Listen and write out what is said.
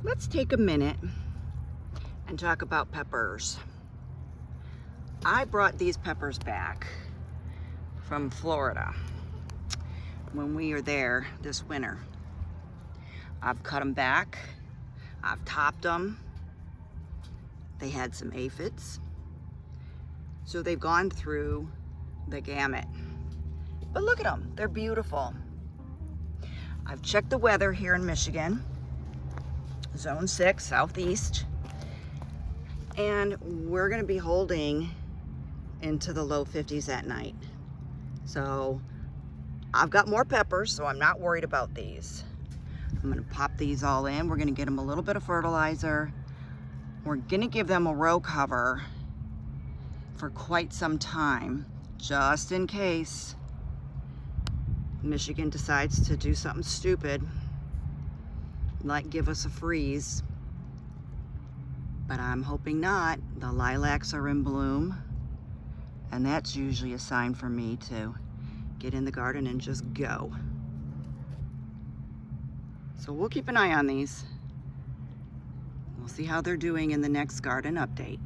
Let's take a minute and talk about peppers. I brought these peppers back from Florida when we were there this winter. I've cut them back, I've topped them. They had some aphids, so they've gone through the gamut. But look at them, they're beautiful. I've checked the weather here in Michigan, zone 6, southeast, and we're gonna be holding into the low 50s at night. So I've got more peppers, so I'm not worried about these. I'm gonna pop these all in. We're gonna get them a little bit of fertilizer. We're gonna give them a row cover for quite some time, just in case Michigan decides to do something stupid, like give us a freeze. But I'm hoping not. The lilacs are in bloom, and that's usually a sign for me to get in the garden and just go. So we'll keep an eye on these. We'll see how they're doing in the next garden update.